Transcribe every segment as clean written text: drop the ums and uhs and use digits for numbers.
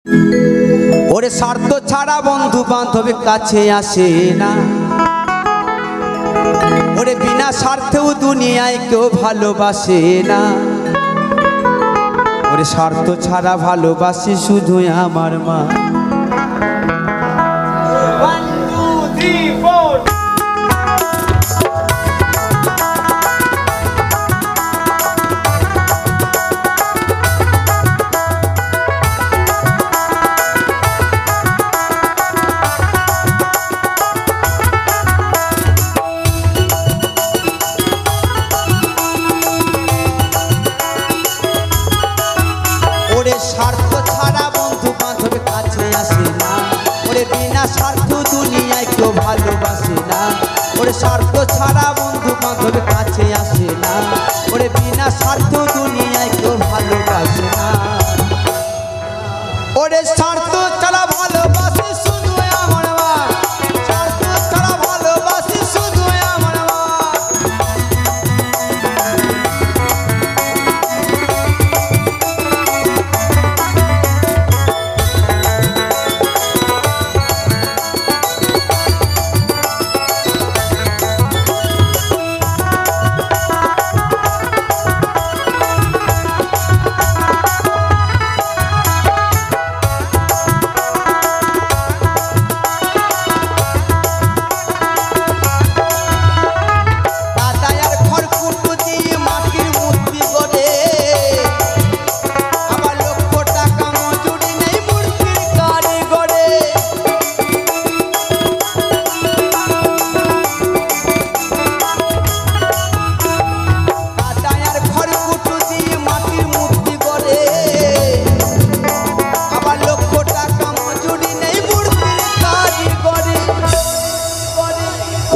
ওরে স্বার্থ ছাড়া বন্ধু বান্ধবের কাছে আসে না, ওরে বিনা স্বার্থেও দুনিয়ায় কেউ ভালোবাসে না। ওরে স্বার্থ ছাড়া ভালোবাসে শুধু আমার মা। স্বার্থ ছাড়া বন্ধু বান্ধবের কাছে আসে না, ওরে বিনা স্বার্থ দুনিয়ায় কেউ ভালোবাসে না। ওরে স্বার্থ ছাড়া বন্ধু বান্ধবের কাছে আসে না, ওরে বিনা স্বার্থ দুনিয়ায় কেউ ভালোবাসে না। ওরে স্বার্থ ছাড়া ভালোবাসে শুধু আমার মা, স্বার্থ ছাড়া ভালোবাসে শুধু আমার মা।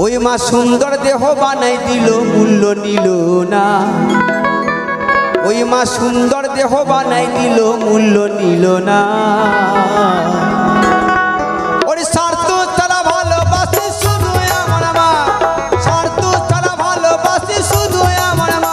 ওই মা সুন্দর দেহ বানাই দিল মূল্য নিল না, ওই মা সুন্দর দেহ বানাই দিল মূল্য নিল না। ওরে স্বার্থ ছাড়া ভালোবাসে শুধু আমার মা, স্বার্থ ছাড়া ভালোবাসে শুধু আমার মা।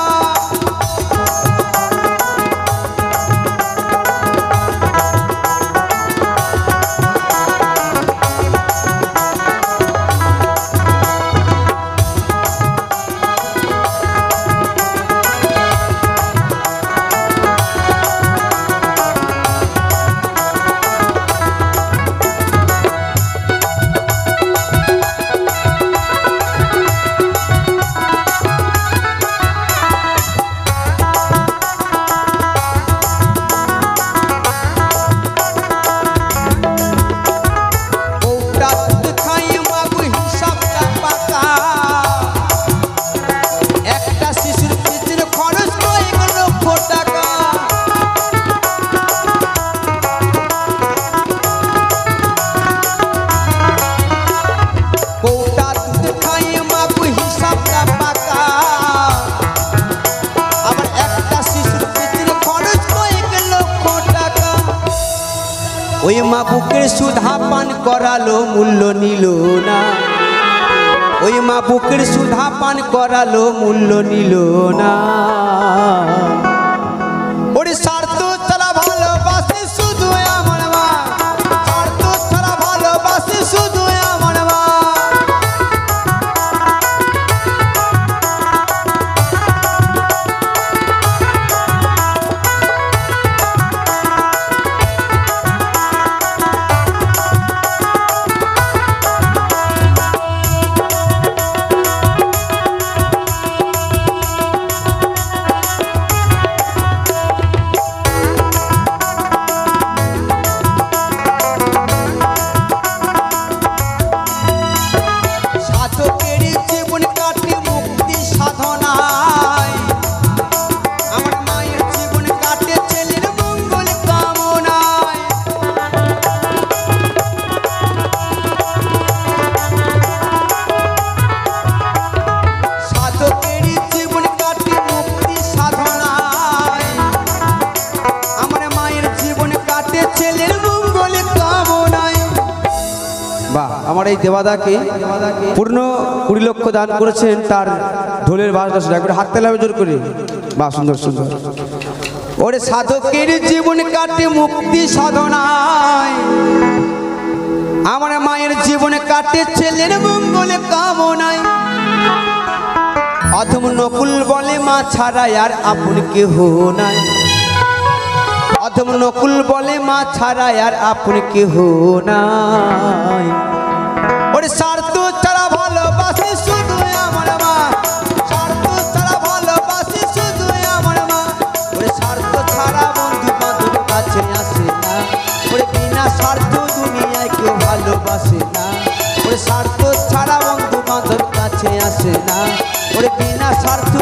ওই মা বুকের সুধা পান করালো মূল্য নিল না, ওই মা বুকের সুধা পান করালো মূল্য নিল না। ওরে স্বার্থ ছাড়া ভালোবাসে শুধু আমার মা, স্বার্থ ছাড়া ভালোবাসে শুধু আমার মা। আমার এই দেবাদাকে পূর্ণ 20 লক্ষ দান করেছেন, তার ঢোলের বাজনা শুনে একবার হাত তালি জোর করে। বাহ, সুন্দর সুন্দর। ওরে সাধকের জীবন কাটে মুক্তি সাধনায়, আমার মায়ের জীবনে কাটে ছেলের মঙ্গলে কামনায়। অধম নকুল বলে মা ছাড়া আর আপন কেহ নাই, অধম নকুল বলে মা ছাড়া আর আপন কেহ নাই। ওরে স্বার্থ ছাড়া ভালোবাসি শুধু আমার মা, স্বার্থ ছাড়া ভালোবাসি শুধু আমার মা। ওরে স্বার্থ ছাড়া বন্ধু বান্ধব কাছে আসে না, ওরে বিনা স্বার্থ দুনিয়ায় কেউ ভালোবাসে না। ওরে স্বার্থ ছাড়া বন্ধু বান্ধব কাছে আসে না, ওরে বিনা স্বার্থ